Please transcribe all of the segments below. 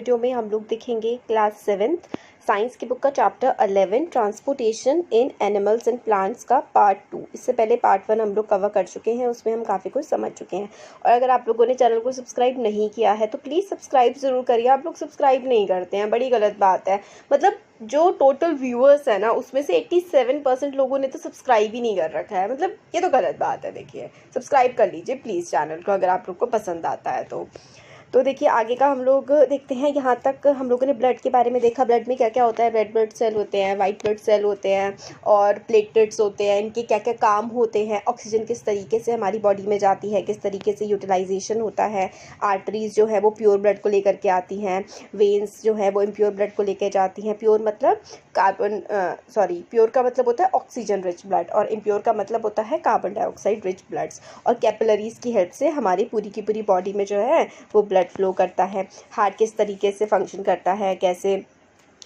Video में हम लोग देखेंगे क्लास 7th साइंस की बुक का chapter 11 transportation in animals and plants का पार्ट 2। इससे पहले पार्ट 1 हम लोग कवर कर चुके हैं, उसमें हम काफ़ी कुछ समझ चुके हैं। और अगर आप लोगों ने चैनल को सब्सक्राइब नहीं किया है तो प्लीज़ सब्सक्राइब ज़रूर करिए। आप लोग सब्सक्राइब नहीं करते हैं, बड़ी गलत बात है। मतलब जो टोटल व्यूअर्स है ना, उसमें से 87% लोगों ने तो सब्सक्राइब ही नहीं कर रखा है। मतलब ये तो गलत बात है। देखिए, सब्सक्राइब कर लीजिए प्लीज़ चैनल को अगर आप लोग को पसंद आता है तो देखिए आगे का हम लोग देखते हैं। यहाँ तक हम लोगों ने ब्लड के बारे में देखा, ब्लड में क्या क्या होता है। रेड ब्लड सेल होते हैं, वाइट ब्लड सेल होते हैं और प्लेटलेट्स होते हैं। इनके क्या क्या काम होते हैं, ऑक्सीजन किस तरीके से हमारी बॉडी में जाती है, किस तरीके से यूटिलाइजेशन होता है। आर्टरीज जो है वो प्योर ब्लड को लेकर के आती हैं, वेन्स जो है वो इम्प्योर ब्लड को लेकर जाती हैं। प्योर मतलब प्योर का मतलब होता है ऑक्सीजन रिच ब्लड और इम्प्योर का मतलब होता है कार्बन डाइऑक्साइड रिच ब्लड्स। और कैपिलरीज की हेल्प से हमारी पूरी की पूरी बॉडी में जो है वो ब्लड फ्लो करता है। हार्ट किस तरीके से फंक्शन करता है, कैसे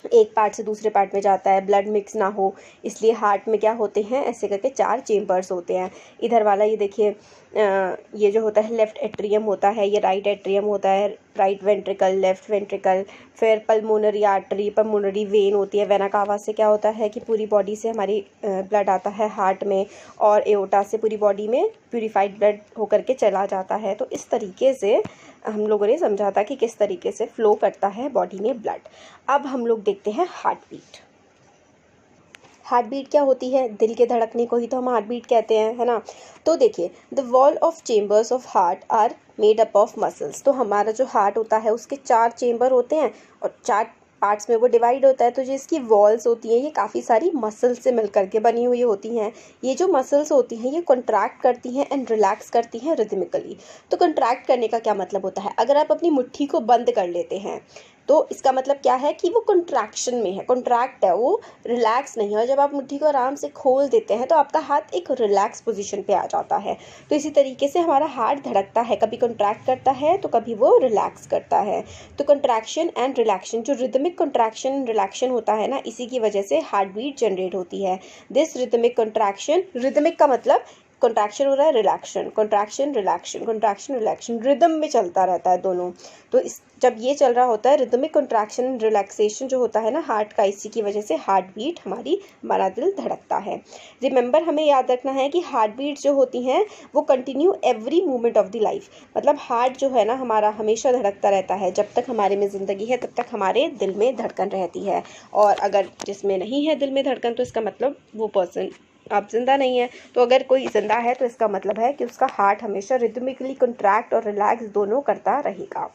एक पार्ट से दूसरे पार्ट में जाता है, ब्लड मिक्स ना हो इसलिए हार्ट में क्या होते हैं, ऐसे करके 4 चेम्बर्स होते हैं। इधर वाला ये देखिए, ये जो होता है लेफ़्ट एट्रियम होता है, ये राइट एट्रियम होता है, राइट वेंट्रिकल, लेफ़्ट वेंट्रिकल। फिर पल्मोनरी आर्टरी, पल्मोनरी वेन होती है। वेना कावा से क्या होता है कि पूरी बॉडी से हमारी ब्लड आता है हार्ट में, और एओर्टा से पूरी बॉडी में प्यूरिफाइड ब्लड होकर के चला जाता है। तो इस तरीके से हम लोगों ने समझा था कि किस तरीके से फ्लो करता है बॉडी में ब्लड। अब हम लोग देखते हैं हार्ट बीट। हार्ट बीट क्या होती है? दिल के धड़कने को ही तो हम हार्ट बीट कहते हैं, है ना। तो देखिए, the wall of chambers of heart are made up of muscles. तो हमारा जो हार्ट होता है उसके 4 चेम्बर होते हैं और 4 पार्ट्स में वो डिवाइड होता है। तो जो इसकी वॉल्स होती हैं ये काफ़ी सारी मसल्स से मिलकर के बनी हुई होती हैं। ये जो मसल्स होती हैं ये कॉन्ट्रैक्ट करती हैं एंड रिलैक्स करती हैं रिदमिकली। तो कॉन्ट्रैक्ट करने का क्या मतलब होता है? अगर आप अपनी मुट्ठी को बंद कर लेते हैं तो इसका मतलब क्या है कि वो कॉन्ट्रैक्शन में है, कॉन्ट्रैक्ट है, वो रिलैक्स नहीं है। और जब आप मुट्ठी को आराम से खोल देते हैं तो आपका हाथ एक रिलैक्स पोजीशन पे आ जाता है। तो इसी तरीके से हमारा हार्ट धड़कता है, कभी कॉन्ट्रैक्ट करता है तो कभी वो रिलैक्स करता है। तो कॉन्ट्रैक्शन एंड रिलैक्शन, जो रिदमिक कॉन्ट्रैक्शन रिलैक्शन होता है ना, इसी की वजह से हार्ट बीट जनरेट होती है। दिस रिदमिक कॉन्ट्रैक्शन, रिदमिक का मतलब कॉन्ट्रैक्शन हो रहा है, रिलैक्शन, कॉन्ट्रैक्शन रिलैक्शन, कॉन्ट्रैक्शन रिलैक्शन, रिदम में चलता रहता है दोनों। तो इस जब ये चल रहा होता है रिदमिक कॉन्ट्रैक्शन रिलैक्सेशन जो होता है ना हार्ट का, इसी की वजह से हार्ट बीट हमारा दिल धड़कता है। रिमेंबर, हमें याद रखना है कि हार्ट बीट जो होती हैं वो continue every moment of the life. मतलब हार्ट जो है ना हमारा हमेशा धड़कता रहता है। जब तक हमारे में ज़िंदगी है तब तक हमारे दिल में धड़कन रहती है। और अगर जिसमें नहीं है दिल में धड़कन तो इसका मतलब वो पर्सन अब जिंदा नहीं है। तो अगर कोई जिंदा है तो इसका मतलब है कि उसका हार्ट हमेशा रिदमिकली कॉन्ट्रैक्ट और रिलैक्स दोनों करता रहेगा।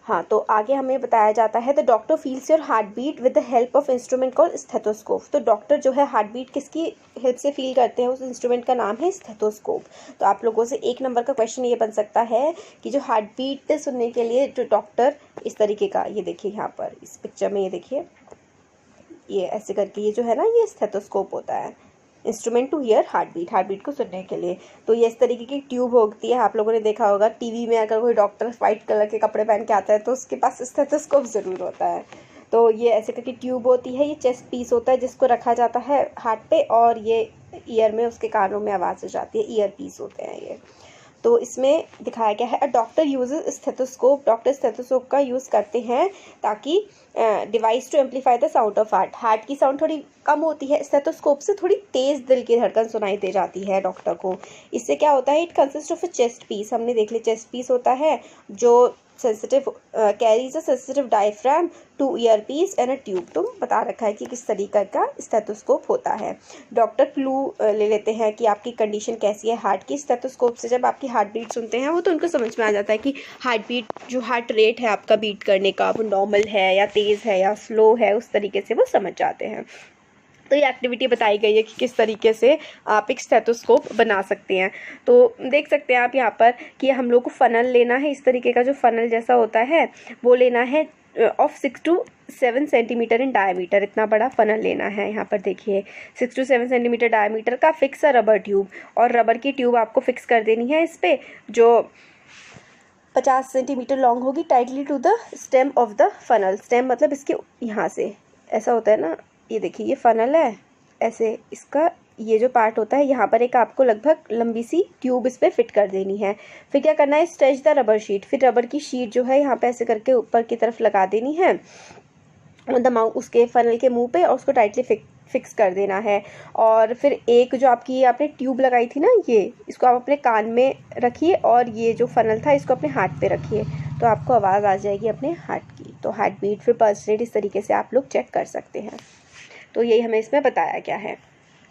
हाँ, तो आगे हमें बताया जाता है the doctor feels your heart beat with the help of instrument called stethoscope. तो डॉक्टर जो है हार्ट बीट किसकी हेल्प से फील करते हैं? उस इंस्ट्रूमेंट का नाम है स्टेथोस्कोप। तो आप लोगों से 1 नंबर का क्वेश्चन ये बन सकता है कि जो हार्ट बीट सुनने के लिए जो डॉक्टर इस तरीके का, ये देखिए यहाँ पर इस पिक्चर में, ये देखिए ये ऐसे करके, ये जो है ना ये स्टेथोस्कोप होता है, instrument to hear heart beat को सुनने के लिए। तो ये इस तरीके की ट्यूब होती है, आप लोगों ने देखा होगा टीवी में, अगर कोई डॉक्टर वाइट कलर के कपड़े पहन के आता है तो उसके पास स्टेथोस्कोप ज़रूर होता है। तो ये ऐसे करके ट्यूब होती है, ये चेस्ट पीस होता है जिसको रखा जाता है हार्ट पे, और ये ईयर में उसके कानों में आवाज़ हो जाती है, ईयर पीस होते हैं ये। तो इसमें दिखाया गया है a doctor uses stethoscope. Doctor stethoscope का यूज़ करते हैं ताकि device to amplify the sound of heart की साउंड थोड़ी कम होती है, स्टेथोस्कोप से थोड़ी तेज़ दिल की धड़कन सुनाई दे जाती है डॉक्टर को। इससे क्या होता है, it consist of a chest piece. हमने देख लिया चेस्ट पीस होता है जो sensitive carries a sensitive diaphragm to ear piece and a tube. तो बता रखा है कि किस तरीके का स्टेथोस्कोप होता है। डॉक्टर क्लू ले लेते हैं कि आपकी कंडीशन कैसी है हार्ट की। स्टेथोस्कोप से जब आपकी हार्ट बीट सुनते हैं वो तो उनको समझ में आ जाता है कि हार्ट बीट, जो हार्ट रेट है आपका बीट करने का, वो नॉर्मल है या तेज़ है या स्लो है, उस तरीके से वो समझ जाते हैं। तो ये एक्टिविटी बताई गई है कि किस तरीके से आप एक स्टेथोस्कोप बना सकते हैं। तो देख सकते हैं आप यहाँ पर कि हम लोग को फ़नल लेना है, इस तरीके का जो फ़नल जैसा होता है वो लेना है of 6 to 7 centimetre in diameter. इतना बड़ा फ़नल लेना है। यहाँ पर देखिए 6 to 7 सेंटीमीटर डायमीटर का फिक्स रबर ट्यूब, और रबर की ट्यूब आपको फिक्स कर देनी है इस पर, जो 50 सेंटीमीटर लॉन्ग होगी, tightly to the stem of the funnel. Stem मतलब इसके यहाँ से ऐसा होता है ना, ये देखिए ये फ़नल है, ऐसे इसका ये जो पार्ट होता है यहाँ पर एक आपको लगभग लंबी सी ट्यूब इस पर फिट कर देनी है। फिर क्या करना है, स्ट्रेच द रबर शीट, फिर रबर की शीट जो है यहाँ पे ऐसे करके ऊपर की तरफ लगा देनी है उसके फनल के मुंह पे, और उसको टाइटली फिक्स कर देना है। और फिर एक जो आपकी ये आपने ट्यूब लगाई थी ना, ये इसको आप अपने कान में रखिए और ये जो फनल था इसको अपने हार्ट पे रखिए, तो आपको आवाज़ आ जाएगी अपने हार्ट की। तो हार्ट बीट फिर पल्स रेट इस तरीके से आप लोग चेक कर सकते हैं। तो यही हमें इसमें बताया गया है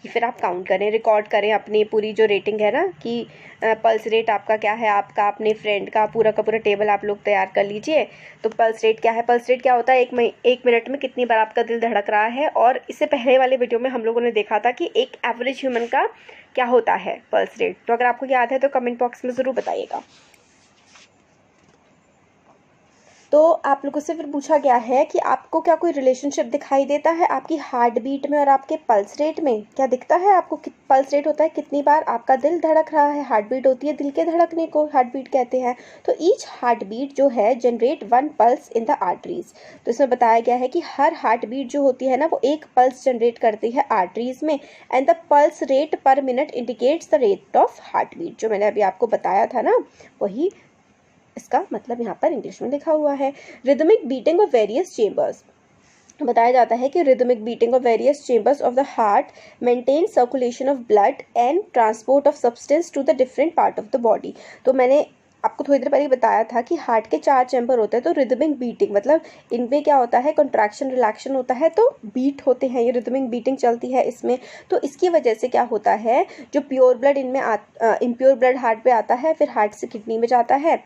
कि फिर आप काउंट करें, रिकॉर्ड करें अपनी पूरी जो रेटिंग है ना कि पल्स रेट आपका क्या है, आपका अपने फ्रेंड का पूरा टेबल आप लोग तैयार कर लीजिए। तो पल्स रेट क्या है, पल्स रेट क्या होता है, एक मिनट में कितनी बार आपका दिल धड़क रहा है। और इससे पहले वाले वीडियो में हम लोगों ने देखा था कि एक एवरेज ह्यूमन का क्या होता है पल्स रेट। तो अगर आपको याद है तो कमेंट बॉक्स में ज़रूर बताइएगा। तो आप लोगों से फिर पूछा गया है कि आपको क्या कोई रिलेशनशिप दिखाई देता है आपकी हार्ट बीट में और आपके पल्स रेट में? क्या दिखता है आपको? पल्स रेट होता है कितनी बार आपका दिल धड़क रहा है, हार्ट बीट होती है दिल के धड़कने को हार्ट बीट कहते हैं। तो ईच हार्ट बीट जो है generate 1 pulse in the arteries. तो इसमें बताया गया है कि हर हार्ट बीट जो होती है ना वो एक पल्स जनरेट करती है आर्टरीज में। And the pulse rate per minute indicates the rate of heart beat. जो मैंने अभी आपको बताया था ना, वही इसका मतलब यहाँ पर इंग्लिश में लिखा हुआ है। Rhythmic beating of various chambers, बताया जाता है कि rhythmic beating of various chambers of the heart maintain circulation of blood and transport of substance to the different part of the body. तो मैंने आपको थोड़ी देर पहले बताया था कि हार्ट के 4 चैम्बर होते हैं। तो रिदमिक बीटिंग मतलब इनमें क्या होता है, कंट्रैक्शन रिलैक्शन होता है, तो बीट होते हैं, ये रिदमिक बीटिंग चलती है इसमें। तो इसकी वजह से क्या होता है, जो प्योर ब्लड इनमें इम्प्योर ब्लड हार्ट पे आता है, फिर हार्ट से किडनी में जाता है,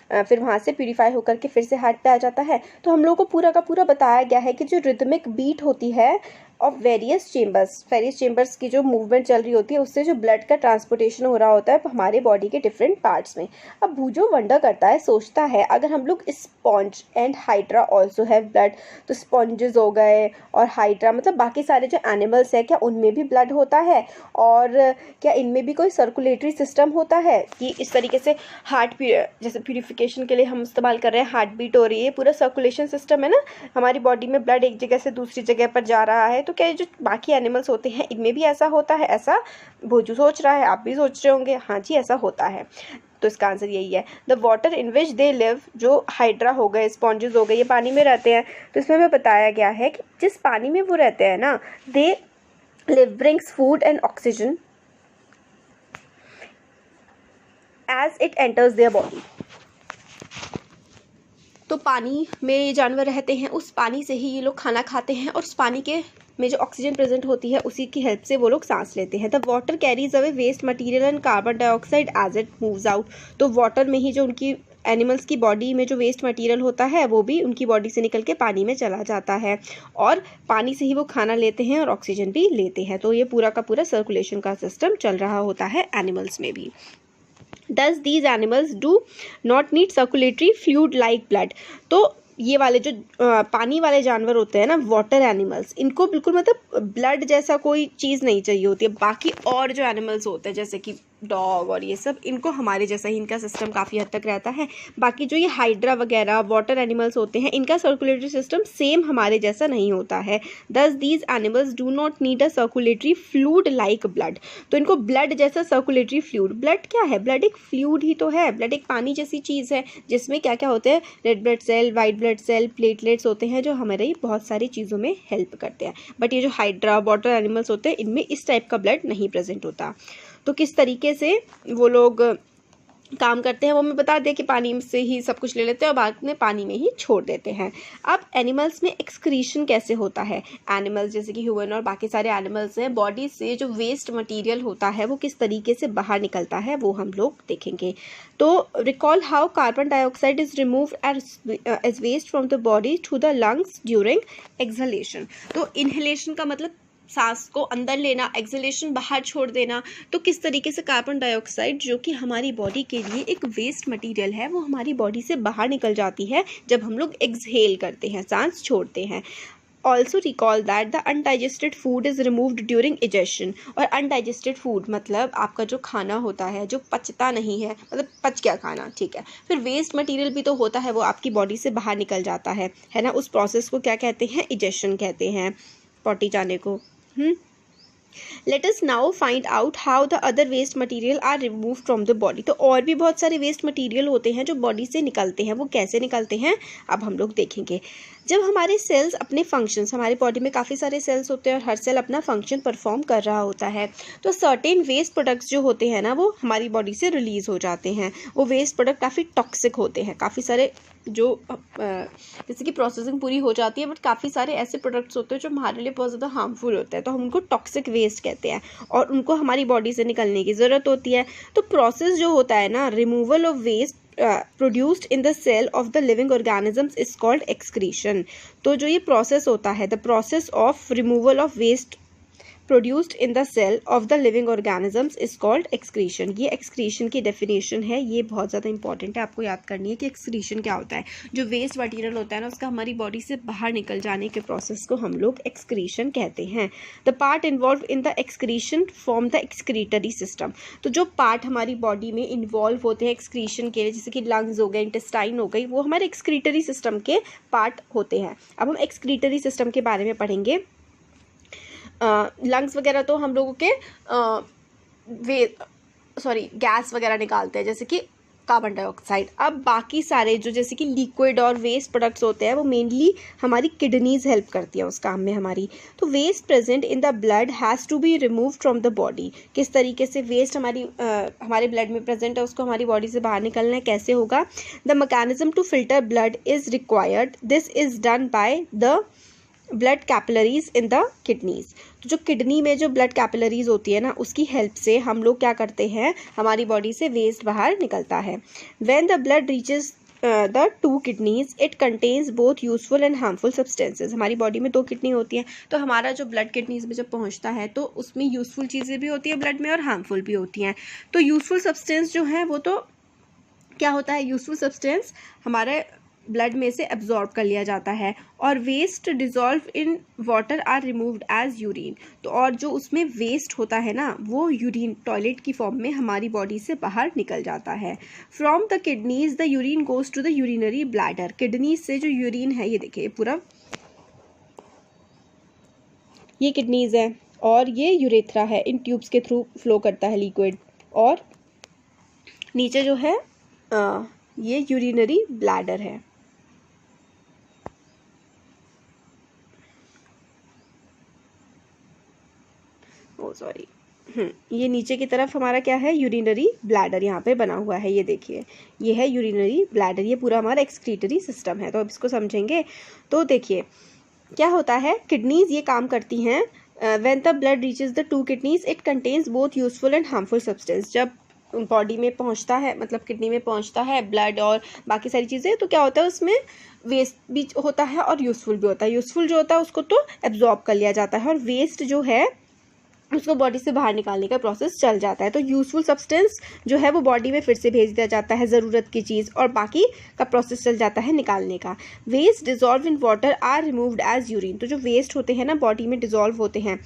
फिर वहाँ से प्यूरीफाई होकर के फिर से हार्ट पे आ जाता है। तो हम लोगों को पूरा का पूरा बताया गया है कि जो रिदमिक बीट होती है ऑफ वेरियस चेंबर्स की जो मूवमेंट चल रही होती है, उससे जो ब्लड का ट्रांसपोर्टेशन हो रहा होता है हमारे बॉडी के डिफरेंट पार्ट्स में। अब भूजो वंडर करता है, सोचता है अगर हम लोग sponge and hydra also have blood, तो स्पॉन्जेस हो गए और हाइड्रा मतलब बाकी सारे जो एनिमल्स है, क्या उनमें भी ब्लड होता है? और क्या इनमें भी कोई सर्कुलेटरी सिस्टम होता है कि इस तरीके से हार्ट जैसे प्यूरिफिकेशन के लिए हम इस्तेमाल कर रहे हैं, हार्ट बीट हो रही है, पूरा सर्कुलेशन सिस्टम है ना हमारी बॉडी में, ब्लड एक जगह से दूसरी जगह पर जा रहा है। तो क्या ये जो बाकी एनिमल्स होते हैं इनमें भी ऐसा होता है? ऐसा भोजू सोच रहा है, आप भी सोच रहे होंगे, हाँ जी ऐसा होता है। तो इसका आंसर यही है। The water in which they live, जो हाइड्रा हो गए, स्पॉन्जेस हो गए, ये पानी में रहते हैं। तो इसमें हमें बताया गया है कि जिस पानी में वो रहते हैं ना, they live brings food and oxygen as it enters their body. तो पानी में ये जानवर रहते हैं, उस पानी से ही ये लोग खाना खाते हैं, और उस पानी के में जो ऑक्सीजन प्रेजेंट होती है उसी की हेल्प से वो लोग सांस लेते हैं। The water carries away waste material and carbon dioxide as it moves out. तो वाटर में ही जो उनकी एनिमल्स की बॉडी में जो वेस्ट मटेरियल होता है वो भी उनकी बॉडी से निकल के पानी में चला जाता है, और पानी से ही वो खाना लेते हैं और ऑक्सीजन भी लेते हैं। तो ये पूरा का पूरा सर्कुलेशन का सिस्टम चल रहा होता है एनिमल्स में भी। Thus these animals do not need circulatory fluid like blood। तो ये वाले जो पानी वाले जानवर होते हैं ना, वाटर एनिमल्स, इनको बिल्कुल मतलब ब्लड जैसा कोई चीज़ नहीं चाहिए होती है। बाकी और जो एनिमल्स होते हैं जैसे कि डॉग और ये सब, इनको हमारे जैसा ही इनका सिस्टम काफ़ी हद तक रहता है। बाकी जो ये हाइड्रा वगैरह वाटर एनिमल्स होते हैं, इनका सर्कुलेटरी सिस्टम सेम हमारे जैसा नहीं होता है। दस these animals do not need a circulatory fluid like blood. तो इनको ब्लड जैसा सर्कुलेटरी फ्लूइड, ब्लड क्या है, ब्लड एक फ्लूइड ही तो है, ब्लड एक पानी जैसी चीज़ है जिसमें क्या क्या होते हैं, red blood cell, white blood cell, platelets होते हैं जो हमारे बहुत सारी चीज़ों में हेल्प करते हैं। बट ये जो हाइड्रा वाटर एनिमल्स होते हैं इनमें इस टाइप का ब्लड नहीं प्रेजेंट होता। तो किस तरीके से वो लोग काम करते हैं वो मैं बता दें कि पानी से ही सब कुछ ले लेते हैं और बाद में पानी में ही छोड़ देते हैं। अब एनिमल्स में एक्सक्रीशन कैसे होता है, एनिमल्स जैसे कि ह्यूमन और बाकी सारे एनिमल्स हैं, बॉडी से जो वेस्ट मटेरियल होता है वो किस तरीके से बाहर निकलता है वो हम लोग देखेंगे। तो recall how carbon dioxide is removed as waste from the body to the lungs during exhalation. तो इनहेलेशन का मतलब सांस को अंदर लेना, एक्सहेलेशन बाहर छोड़ देना। तो किस तरीके से कार्बन डाइऑक्साइड जो कि हमारी बॉडी के लिए एक वेस्ट मटेरियल है वो हमारी बॉडी से बाहर निकल जाती है जब हम लोग एक्सहेल करते हैं, सांस छोड़ते हैं। Also recall that the undigested food is removed during egestion. और अनडाइजेस्टेड फूड मतलब आपका जो खाना होता है जो पचता नहीं है, मतलब पच गया खाना, ठीक है, फिर वेस्ट मटेरियल भी तो होता है वो आपकी बॉडी से बाहर निकल जाता है ना। उस प्रोसेस को क्या कहते हैं, इजेशन कहते हैं, पॉटी जाने को। Let us now find out how the other waste material are remove from the body. तो और भी बहुत सारे वेस्ट मटेरियल होते हैं जो बॉडी से निकलते हैं, वो कैसे निकलते हैं अब हम लोग देखेंगे। जब हमारे सेल्स अपने फंक्शंस, हमारे बॉडी में काफ़ी सारे सेल्स होते हैं और हर सेल अपना फंक्शन परफॉर्म कर रहा होता है, तो सर्टेन वेस्ट प्रोडक्ट्स जो होते हैं ना वो हमारी बॉडी से रिलीज़ हो जाते हैं। वो वेस्ट प्रोडक्ट काफ़ी टॉक्सिक होते हैं, काफ़ी सारे जो जैसे कि प्रोसेसिंग पूरी हो जाती है, बट काफ़ी सारे ऐसे प्रोडक्ट्स होते हैं जो हमारे लिए बहुत ज़्यादा हार्मफुल होते हैं, तो हम उनको टॉक्सिक वेस्ट कहते हैं और उनको हमारी बॉडी से निकलने की ज़रूरत होती है। तो प्रोसेस जो होता है ना, removal of waste produced in the cell of the living organisms is called excretion. तो जो ये प्रोसेस होता है, the process of removal of waste produced in the cell of the living organisms is called excretion. ये excretion की definition है, ये बहुत ज़्यादा इंपॉर्टेंट है, आपको याद करनी है कि एक्सक्रीशन क्या होता है। जो वेस्ट मटेरियल होता है ना, उसका हमारी बॉडी से बाहर निकल जाने के प्रोसेस को हम लोग एक्सक्रीशन कहते हैं। The part involve in the excretion form the excretory system. तो जो पार्ट हमारी बॉडी में इन्वॉल्व होते हैं एक्सक्रीशन के लिए, जैसे कि लंग्स हो गए, इंटेस्टाइन हो गई, वो हमारे एक्सक्रीटरी सिस्टम के पार्ट होते हैं। अब हम एक्सक्रीटरी सिस्टम के बारे में पढ़ेंगे। लंग्स वगैरह तो हम लोगों के गैस वगैरह निकालते हैं, जैसे कि कार्बन डाइऑक्साइड। अब बाकी सारे जो जैसे कि लिक्विड और वेस्ट प्रोडक्ट्स होते हैं, वो मेनली हमारी किडनीज हेल्प करती है उस काम में हमारी। तो waste present in the blood has to be remove from the body. किस तरीके से वेस्ट हमारे ब्लड में प्रेजेंट है, उसको हमारी बॉडी से बाहर निकलना है, कैसे होगा। The mechanism to filter blood is required, this is done by the blood capillaries in the kidneys. तो जो किडनी में जो ब्लड कैपिलरीज होती है ना, उसकी हेल्प से हम लोग क्या करते हैं, हमारी बॉडी से वेस्ट बाहर निकलता है। When the blood reaches the two kidneys it contains both useful and harmful substances. हमारी बॉडी में 2 किडनी होती हैं, तो हमारा जो ब्लड किडनीज में जब पहुंचता है तो उसमें यूजफुल चीज़ें भी होती है ब्लड में और हार्मफुल भी होती हैं। तो यूजफुल सब्सटेंस जो है वो तो क्या होता है, यूजफुल सब्सटेंस हमारे ब्लड में से एब्जॉर्ब कर लिया जाता है, और waste dissolve in water are removed as urine. तो और जो उसमें वेस्ट होता है ना, वो यूरिन टॉयलेट की फॉर्म में हमारी बॉडी से बाहर निकल जाता है। From the kidneys the urine goes to the urinary bladder. Kidneys से जो यूरिन है, ये देखिए पूरा ये किडनीज है और ये यूरेथ्रा है, इन ट्यूब्स के थ्रू फ्लो करता है लिक्विड। और नीचे जो है ये यूरिनरी ब्लैडर है। सॉरी, ये नीचे की तरफ हमारा क्या है, यूरिनरी ब्लैडर यहाँ पे बना हुआ है, ये देखिए ये है यूरिनरी ब्लैडर। ये पूरा हमारा एक्सक्रीटरी सिस्टम है। तो अब इसको समझेंगे। तो देखिए क्या होता है, किडनीज ये काम करती हैं। When the blood reaches the 2 kidneys it contains both useful and harmful substance. जब बॉडी में पहुँचता है, मतलब किडनी में पहुँचता है ब्लड और बाकी सारी चीज़ें, तो क्या होता है उसमें वेस्ट भी होता है और यूजफुल भी होता है। यूजफुल जो होता है उसको तो एब्जॉर्ब कर लिया जाता है, और वेस्ट जो है उसको बॉडी से बाहर निकालने का प्रोसेस चल जाता है। तो यूजफुल सब्सटेंस जो है वो बॉडी में फिर से भेज दिया जाता है, ज़रूरत की चीज़, और बाकी का प्रोसेस चल जाता है निकालने का। Waste dissolve in water are removed as urine. तो जो वेस्ट होते हैं ना, बॉडी में डिजॉल्व होते हैं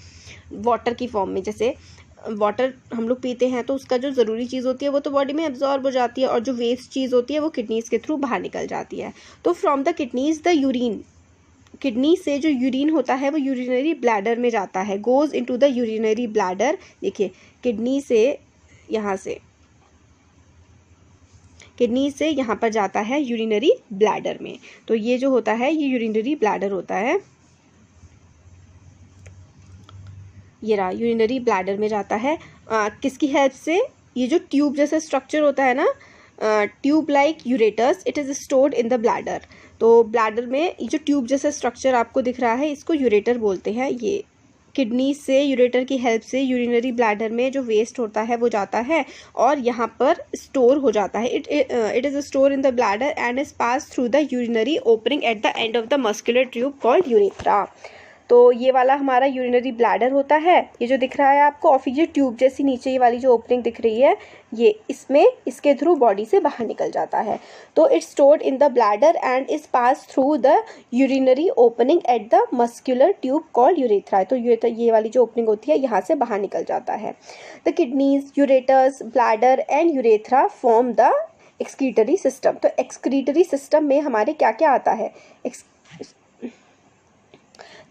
वाटर की फॉर्म में। जैसे वाटर हम लोग पीते हैं तो उसका जो ज़रूरी चीज़ होती है वो तो बॉडी में एब्जॉर्ब हो जाती है, और जो वेस्ट चीज़ होती है वो किडनीज़ के थ्रू बाहर निकल जाती है। तो from the kidneys the urine, kidney से जो यूरिन होता है वो यूरिनरी ब्लैडर में जाता है, goes into the urinary bladder. देखिए किडनी से यहाँ पर जाता है यूरिनरी ब्लैडर में। तो ये जो होता है ये यूरिनरी ब्लैडर होता है, ये रहा यूरिनरी ब्लैडर में जाता है। किसकी हेल्प से, ये जो ट्यूब जैसा स्ट्रक्चर होता है ना, tube like ureters, it is stored in the bladder. तो ब्लैडर में ये जो ट्यूब जैसा स्ट्रक्चर आपको दिख रहा है, इसको यूरेटर बोलते हैं। ये किडनी से यूरेटर की हेल्प से यूरिनरी ब्लैडर में जो वेस्ट होता है वो जाता है और यहाँ पर स्टोर हो जाता है। It is store in the bladder and is pass through the urinary opening at the end of the muscular tube called urethra. तो ये वाला हमारा यूरिनरी ब्लैडर होता है, ये जो दिख रहा है आपको, और फिर ये ट्यूब जैसी नीचे ये वाली जो ओपनिंग दिख रही है, ये इसके थ्रू बॉडी से बाहर निकल जाता है। तो it's stored in the bladder and is pass through the urinary opening at the muscular tube called urethra. तो ये वाली जो ओपनिंग होती है यहाँ से बाहर निकल जाता है। The kidneys, ureters, bladder and urethra form the excretory system. तो एक्सक्रीटरी सिस्टम में हमारे क्या क्या आता है,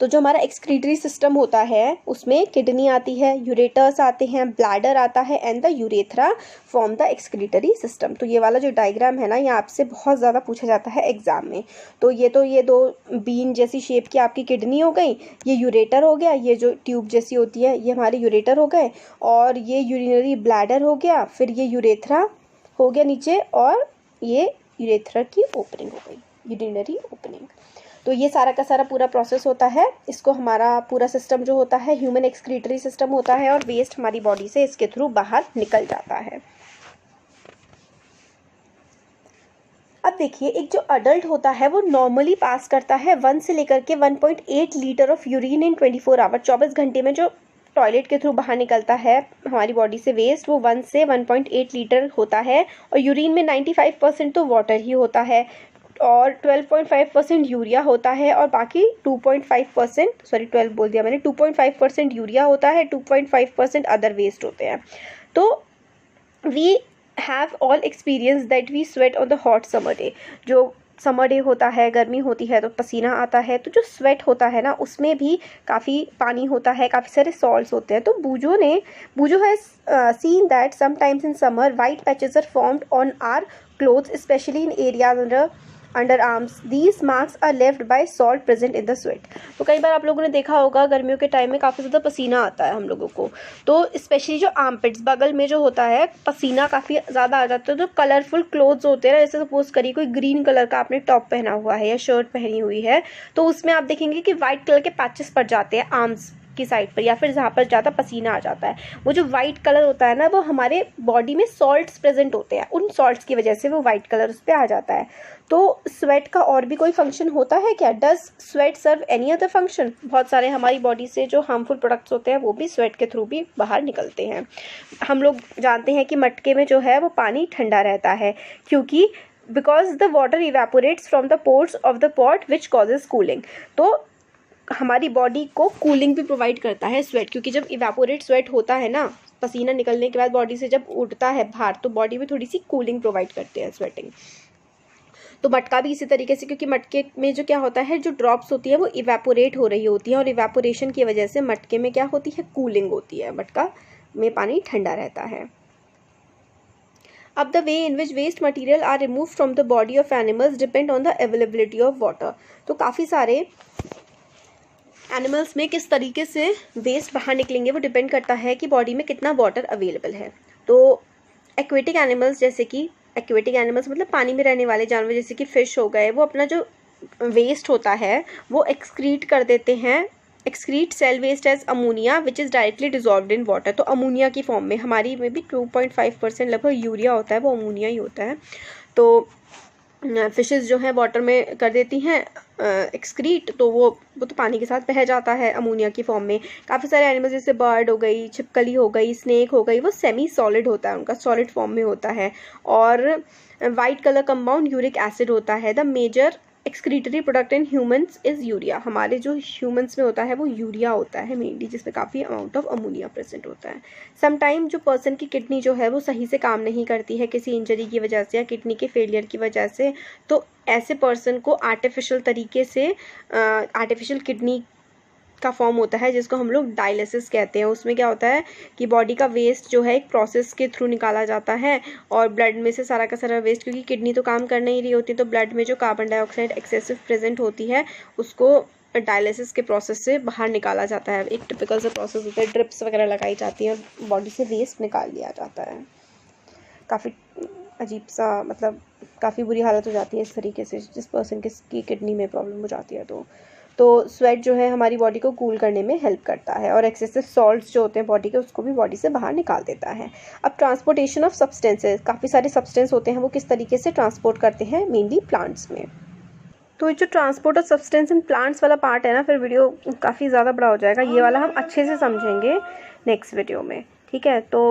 तो जो हमारा एक्सक्रीटरी सिस्टम होता है उसमें किडनी आती है, यूरेटर्स आते हैं, ब्लैडर आता है and the urethra form the excretory system. तो ये वाला जो डायग्राम है ना, ये आपसे बहुत ज़्यादा पूछा जाता है एग्जाम में। तो ये दो बीन जैसी शेप की आपकी किडनी हो गई, ये यूरेटर हो गया, ये जो ट्यूब जैसी होती है ये हमारे यूरेटर हो गए, और ये यूरिनरी ब्लैडर हो गया, फिर ये यूरेथ्रा हो गया नीचे, और ये यूरेथ्रा की ओपनिंग हो गई, यूरिनरी ओपनिंग। तो ये सारा का सारा पूरा प्रोसेस होता है। इसको हमारा पूरा सिस्टम जो होता है ह्यूमन एक्सक्रीटरी सिस्टम होता है, और वेस्ट हमारी बॉडी से इसके थ्रू बाहर निकल जाता है। अब देखिए, एक जो अडल्ट होता है वो नॉर्मली पास करता है 1 से लेकर के 1.8 litre of urine in 24 hour. 24 घंटे में जो टॉयलेट के थ्रू बाहर निकलता है हमारी बॉडी से वेस्ट, वो 1 से 1.8 लीटर होता है। और यूरिन में 95% तो वाटर ही होता है, और 12.5% यूरिया होता है, और बाकी 2.5%, सॉरी 12 बोल दिया मैंने, 2.5% यूरिया होता है, 2.5% अदर वेस्ट होते हैं। तो we have all experience that we sweat on the hot summer day. जो समर डे होता है, गर्मी होती है तो पसीना आता है, तो जो स्वेट होता है ना उसमें भी काफ़ी पानी होता है, काफ़ी सारे सॉल्ट्स होते हैं। तो Boojho has seen that sometimes in summer white patches are formed on our clothes specially in areas under arms. These marks are left by salt present in the sweat. तो कई बार आप लोगों ने देखा होगा गर्मियों के टाइम में काफ़ी ज़्यादा पसीना आता है हम लोगों को, तो स्पेशली जो आर्मपिट्स बगल में जो होता है पसीना काफ़ी ज़्यादा आ जाता है। तो कलरफुल क्लोथ्स होते हैं ना, जैसे सपोज करिए कोई ग्रीन कलर का आपने टॉप पहना हुआ है या शर्ट पहनी हुई है, तो उसमें आप देखेंगे कि वाइट कलर के पैचेस पड़ जाते हैं आर्म्स की साइड पर, या फिर जहाँ पर ज़्यादा पसीना आ जाता है। वो जो वाइट कलर होता है ना, वो हमारे बॉडी में सॉल्ट्स प्रेजेंट होते हैं, उन सॉल्ट्स की वजह से वो वाइट कलर उस पर आ जाता है। तो स्वेट का और भी कोई फंक्शन होता है क्या? Does sweat serve any other function? बहुत सारे हमारी बॉडी से जो हार्मफुल प्रोडक्ट्स होते हैं वो भी स्वेट के थ्रू भी बाहर निकलते हैं। हम लोग जानते हैं कि मटके में जो है वो पानी ठंडा रहता है, क्योंकि because the water evaporates from the pores of the pot which causes cooling. तो हमारी बॉडी को कूलिंग भी प्रोवाइड करता है स्वेट, क्योंकि जब इवेपोरेट स्वेट होता है ना, पसीना निकलने के बाद बॉडी से जब उठता है बाहर, तो बॉडी में थोड़ी सी कूलिंग प्रोवाइड करते हैं स्वेटिंग। तो मटका भी इसी तरीके से, क्योंकि मटके में जो क्या होता है, जो ड्रॉप्स होती है वो इवेपोरेट हो रही होती है, और इवेपोरेशन की वजह से मटके में क्या होती है, कूलिंग होती है, मटका में पानी ठंडा रहता है। अब the way in which waste material are remove from the body of animals depend on the availability of water. तो काफ़ी सारे एनिमल्स में किस तरीके से वेस्ट बाहर निकलेंगे वो डिपेंड करता है कि बॉडी में कितना वाटर अवेलेबल है। तो एक्वेटिक एनिमल्स, जैसे कि एक्वेटिक एनिमल्स मतलब पानी में रहने वाले जानवर, जैसे कि फिश हो गए, वो अपना जो वेस्ट होता है वो एक्सक्रीट कर देते हैं, excrete cell waste as ammonia which is directly dissolved in water. तो अमोनिया की फॉर्म में, हमारी में भी 2.5% लगभग यूरिया होता है, वो अमोनिया ही होता है। तो फिशेस जो है वाटर में कर देती हैं एक्सक्रीट, तो वो तो पानी के साथ बह जाता है अमोनिया की फॉर्म में। काफ़ी सारे एनिमल्स जैसे बर्ड हो गई, छिपकली हो गई, स्नेक हो गई, वो सेमी सॉलिड होता है, उनका सॉलिड फॉर्म में होता है। और white colour compound uric acid होता है। The major excretory product in humans is urea. हमारे जो ह्यूमंस में होता है वो यूरिया होता है मेनली, जिसमें काफ़ी अमाउंट ऑफ अमोनिया प्रेजेंट होता है। समटाइम जो पर्सन की किडनी जो है वो सही से काम नहीं करती है किसी इंजरी की वजह से या किडनी के फेलियर की वजह से, तो ऐसे पर्सन को आर्टिफिशियल तरीके से आर्टिफिशियल किडनी का फॉर्म होता है, जिसको हम लोग डायलिसिस कहते हैं। उसमें क्या होता है कि बॉडी का वेस्ट जो है एक प्रोसेस के थ्रू निकाला जाता है, और ब्लड में से सारा का सारा वेस्ट, क्योंकि किडनी तो काम कर नहीं रही होती, तो ब्लड में जो कार्बन डाइऑक्साइड एक्सेसिव प्रेजेंट होती है उसको डायलिसिस के प्रोसेस से बाहर निकाला जाता है। एक टिपिकल सा प्रोसेस होता है, ड्रिप्स वगैरह लगाई जाती हैं, बॉडी से वेस्ट निकाल लिया जाता है। काफ़ी अजीब सा, मतलब काफ़ी बुरी हालत हो जाती है इस तरीके से जिस पर्सन की किडनी में प्रॉब्लम हो जाती है। तो स्वेट जो है हमारी बॉडी को कूल करने में हेल्प करता है, और एक्सेसिव सॉल्ट्स जो होते हैं बॉडी के, उसको भी बॉडी से बाहर निकाल देता है। अब ट्रांसपोर्टेशन ऑफ सब्सटेंसेस, काफ़ी सारे सब्सटेंस होते हैं, वो किस तरीके से ट्रांसपोर्ट करते हैं, मेनली प्लांट्स में। तो जो transport of substance in plants वाला पार्ट है ना, फिर वीडियो काफ़ी ज़्यादा बड़ा हो जाएगा, ये वाला हम अच्छे से समझेंगे नेक्स्ट वीडियो में, ठीक है। तो